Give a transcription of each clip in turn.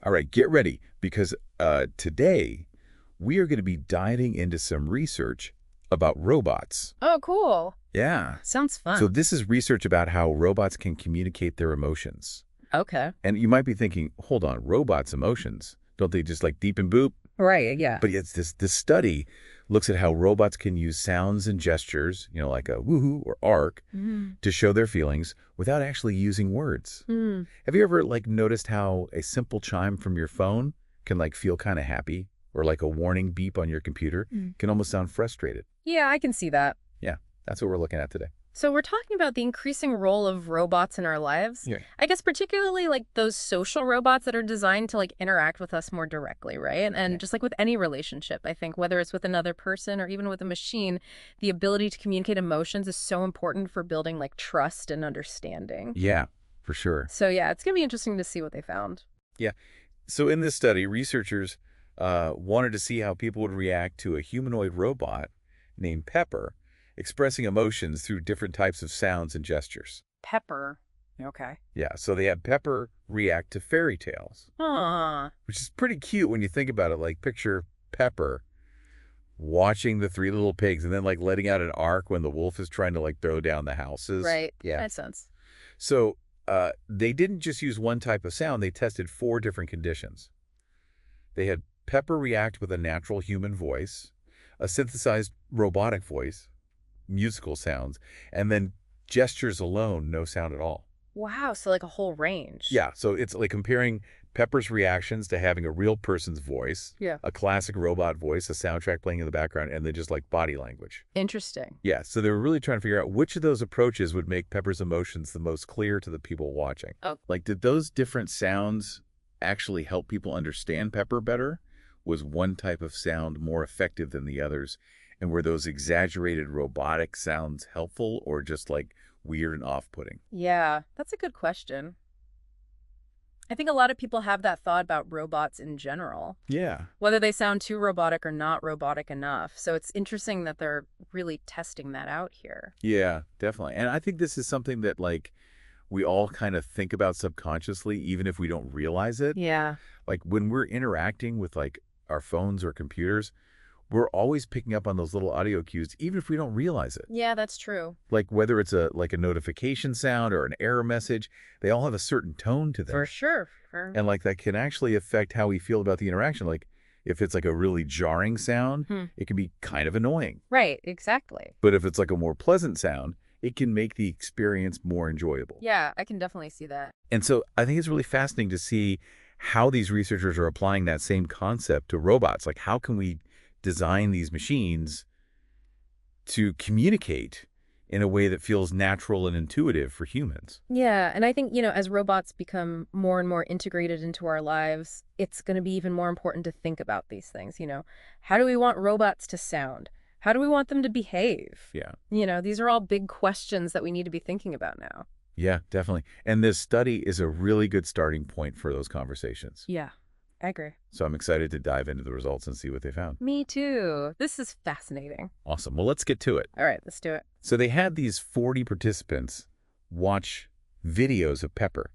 All right, get ready, because today we are going to be diving into some research about robots. Oh, cool. Yeah. Sounds fun. So this is research about how robots can communicate their emotions. Okay. And you might be thinking, hold on, robots' emotions, don't they just like deep and boop? Right, yeah. But it's this study looks at how robots can use sounds and gestures, like a woohoo or arc, to show their feelings without actually using words. Have you ever noticed how a simple chime from your phone can feel kind of happy, or like a warning beep on your computer can almost sound frustrated? Yeah, I can see that. Yeah, that's what we're looking at today. So we're talking about the increasing role of robots in our lives. Yeah. I guess particularly those social robots that are designed to interact with us more directly, right? And just like with any relationship, I think whether it's with another person or even with a machine, the ability to communicate emotions is so important for building trust and understanding. Yeah, for sure. So yeah, it's going to be interesting to see what they found. Yeah. So in this study, researchers wanted to see how people would react to a humanoid robot named Pepper, expressing emotions through different types of sounds and gestures. Pepper. Okay. Yeah, so they had Pepper react to fairy tales, which is pretty cute when you think about it. Picture Pepper watching the three little pigs and then letting out an arc when the wolf is trying to throw down the houses. Right. Yeah. Makes sense. So they didn't just use one type of sound. They tested 4 different conditions. They had Pepper react with a natural human voice, a synthesized robotic voice, musical sounds, and then gestures alone, no sound at all. Wow, so a whole range. Yeah, so it's comparing Pepper's reactions to having a real person's voice, a classic robot voice, a soundtrack playing in the background, and then just body language. Interesting. Yeah, so they were really trying to figure out which of those approaches would make Pepper's emotions the most clear to the people watching. Oh. Did those different sounds actually help people understand Pepper better? Was one type of sound more effective than the others? And were those exaggerated robotic sounds helpful or just weird and off-putting? Yeah, that's a good question. I think a lot of people have that thought about robots in general. Yeah. Whether they sound too robotic or not robotic enough. So it's interesting that they're really testing that out here. Yeah, definitely. And I think this is something that we all kind of think about subconsciously, even if we don't realize it. Yeah. When we're interacting with our phones or computers, we're always picking up on those little audio cues, even if we don't realize it. Yeah, that's true. Whether it's a notification sound or an error message, they all have a certain tone to them. For sure. And that can actually affect how we feel about the interaction. If it's a really jarring sound, it can be kind of annoying. Right, exactly. But if it's a more pleasant sound, it can make the experience more enjoyable. Yeah, I can definitely see that. And so I think it's really fascinating to see how these researchers are applying that same concept to robots. How can we design these machines to communicate in a way that feels natural and intuitive for humans? Yeah, and I think, as robots become more and more integrated into our lives, it's going to be even more important to think about these things. How do we want robots to sound? How do we want them to behave? Yeah. These are all big questions that we need to be thinking about now. Yeah, definitely. And this study is a really good starting point for those conversations. Yeah, I agree. So I'm excited to dive into the results and see what they found. Me too. This is fascinating. Awesome. Well, let's get to it. All right, let's do it. So they had these 40 participants watch videos of Pepper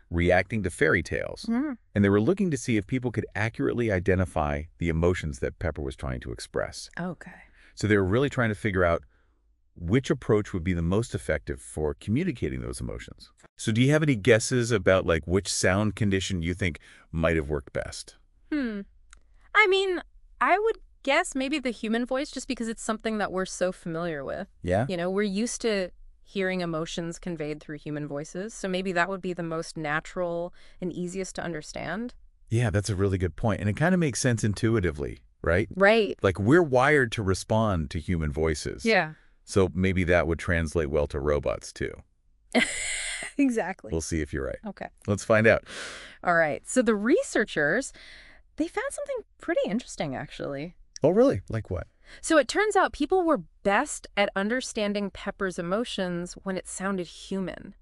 reacting to fairy tales. And they were looking to see if people could accurately identify the emotions that Pepper was trying to express. Okay. So they were really trying to figure out which approach would be the most effective for communicating those emotions. So do you have any guesses about which sound condition you think might have worked best? I mean, I would guess maybe the human voice, just because it's something that we're so familiar with. Yeah? We're used to hearing emotions conveyed through human voices. So maybe that would be the most natural and easiest to understand. Yeah, that's a really good point. And it kind of makes sense intuitively, right? Right. We're wired to respond to human voices. Yeah. So maybe that would translate well to robots too. Exactly. We'll see if you're right. Okay. Let's find out. All right. So the researchers, they found something pretty interesting, actually. Oh, really? Like what? So it turns out people were best at understanding Pepper's emotions when it sounded human.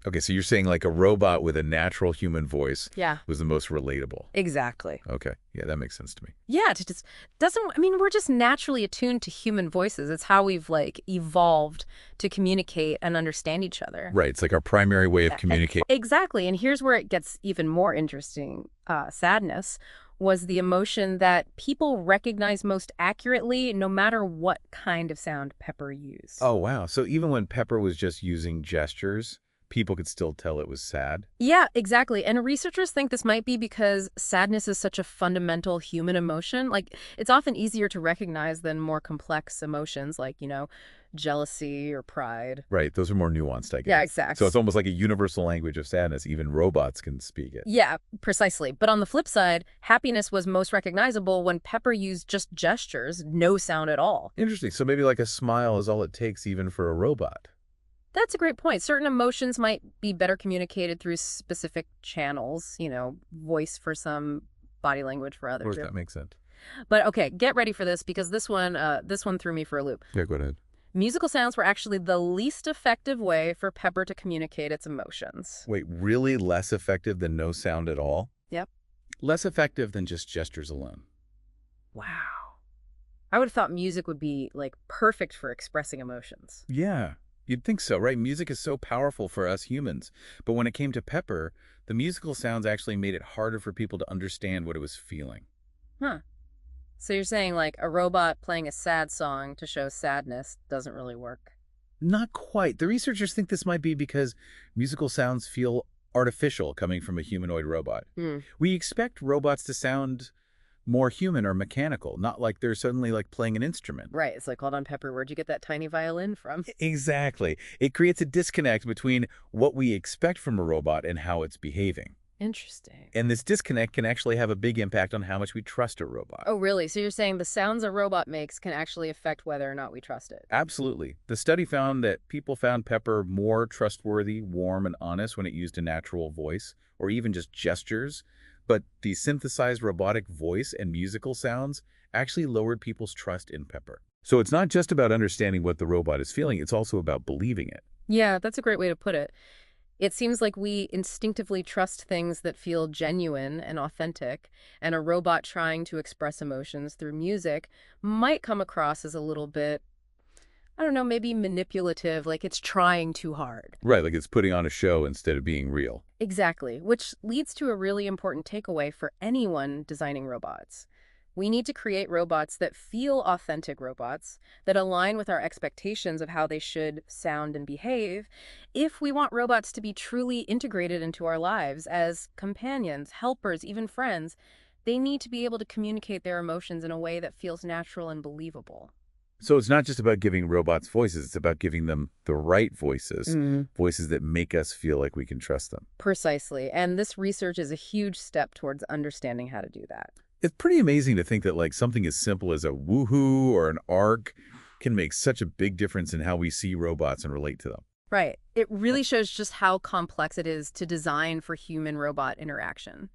Okay, so you're saying like a robot with a natural human voice Yeah, was the most relatable. exactly. Okay, yeah, that makes sense to me. Yeah, to just doesn't, I mean, we're just naturally attuned to human voices. It's how we've like evolved to communicate and understand each other. Right, it's like our primary way of communicating. Exactly. And here's where it gets even more interesting. Sadness was the emotion that people recognize most accurately, no matter what kind of sound Pepper used. Oh, wow. So even when Pepper was just using gestures, people could still tell it was sad? Yeah, exactly. And researchers think this might be because sadness is such a fundamental human emotion. Like, it's often easier to recognize than more complex emotions like, jealousy or pride. Right, those are more nuanced, I guess. Yeah, exactly. So it's almost like a universal language of sadness. Even robots can speak it. Yeah, precisely. But on the flip side, happiness was most recognizable when Pepper used just gestures, no sound at all. Interesting. So maybe like a smile is all it takes even for a robot. That's a great point. Certain emotions might be better communicated through specific channels, voice for some, body language for Of others. course, that makes sense. But okay, get ready for this because this one threw me for a loop. Yeah, go ahead. Musical sounds were actually the least effective way for Pepper to communicate its emotions. Wait, really less effective than no sound at all? Yep. Less effective than just gestures alone. Wow. I would have thought music would be like perfect for expressing emotions. Yeah, you'd think so, right? Music is so powerful for us humans. But when it came to Pepper, the musical sounds actually made it harder for people to understand what it was feeling. Huh. So you're saying like a robot playing a sad song to show sadness doesn't really work? Not quite. The researchers think this might be because musical sounds feel artificial coming from a humanoid robot. We expect robots to sound more human or mechanical, not like they're suddenly like playing an instrument. Right. It's like, hold on, Pepper, where'd you get that tiny violin from? Exactly. It creates a disconnect between what we expect from a robot and how it's behaving. Interesting. And this disconnect can actually have a big impact on how much we trust a robot. Oh, really? So you're saying the sounds a robot makes can actually affect whether or not we trust it? Absolutely. The study found that people found Pepper more trustworthy, warm, and honest when it used a natural voice, or even just gestures. But the synthesized robotic voice and musical sounds actually lowered people's trust in Pepper. So it's not just about understanding what the robot is feeling, it's also about believing it. Yeah, that's a great way to put it. It seems like we instinctively trust things that feel genuine and authentic, and a robot trying to express emotions through music might come across as a little bit, I don't know, maybe manipulative, like it's trying too hard. Right, like it's putting on a show instead of being real. Exactly, which leads to a really important takeaway for anyone designing robots. We need to create robots that feel authentic robots, that align with our expectations of how they should sound and behave, if we want robots to be truly integrated into our lives as companions, helpers, even friends. They need to be able to communicate their emotions in a way that feels natural and believable. So it's not just about giving robots voices, it's about giving them the right voices, voices that make us feel like we can trust them. Precisely. And this research is a huge step towards understanding how to do that. It's pretty amazing to think that like something as simple as a woohoo or an arc can make such a big difference in how we see robots and relate to them. Right. It really shows just how complex it is to design for human-robot interaction.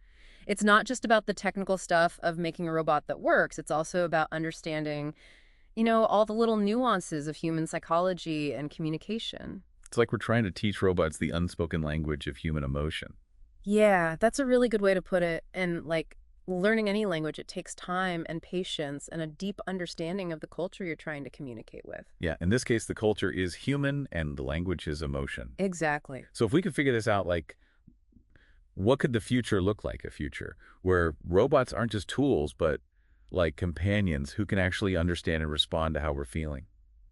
It's not just about the technical stuff of making a robot that works. It's also about understanding, all the little nuances of human psychology and communication. It's like we're trying to teach robots the unspoken language of human emotion. Yeah, that's a really good way to put it. And like learning any language, it takes time and patience and a deep understanding of the culture you're trying to communicate with. Yeah, in this case, the culture is human and the language is emotion. Exactly. So if we could figure this out, like, what could the future look like? A future where robots aren't just tools, but like companions who can actually understand and respond to how we're feeling.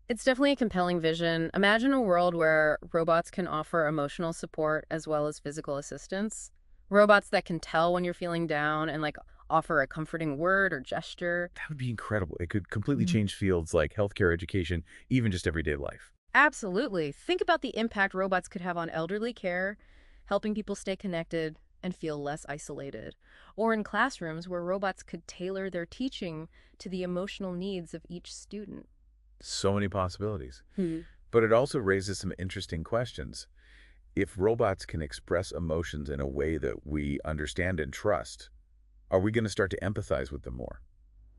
It's definitely a compelling vision. Imagine a world where robots can offer emotional support as well as physical assistance. Robots that can tell when you're feeling down and like offer a comforting word or gesture. That would be incredible. It could completely change fields like healthcare, education, even just everyday life. Absolutely. Think about the impact robots could have on elderly care, helping people stay connected and feel less isolated. Or in classrooms where robots could tailor their teaching to the emotional needs of each student. So many possibilities. But it also raises some interesting questions. If robots can express emotions in a way that we understand and trust, are we going to start to empathize with them more?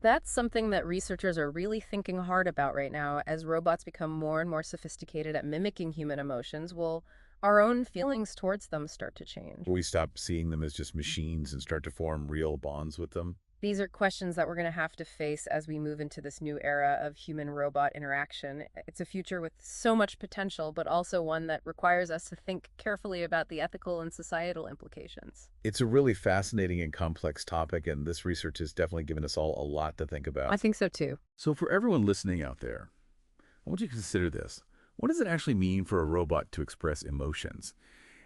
That's something that researchers are really thinking hard about right now. As robots become more and more sophisticated at mimicking human emotions, will our own feelings towards them start to change. We stop seeing them as just machines and start to form real bonds with them. These are questions that we're going to have to face as we move into this new era of human-robot interaction. It's a future with so much potential, but also one that requires us to think carefully about the ethical and societal implications. It's a really fascinating and complex topic, and this research has definitely given us all a lot to think about. I think so too. So for everyone listening out there, I want you to consider this. What does it actually mean for a robot to express emotions?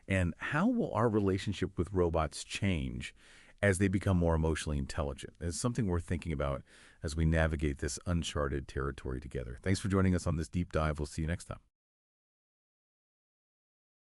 And how will our relationship with robots change as they become more emotionally intelligent? It's something we're thinking about as we navigate this uncharted territory together. Thanks for joining us on this deep dive. We'll see you next time.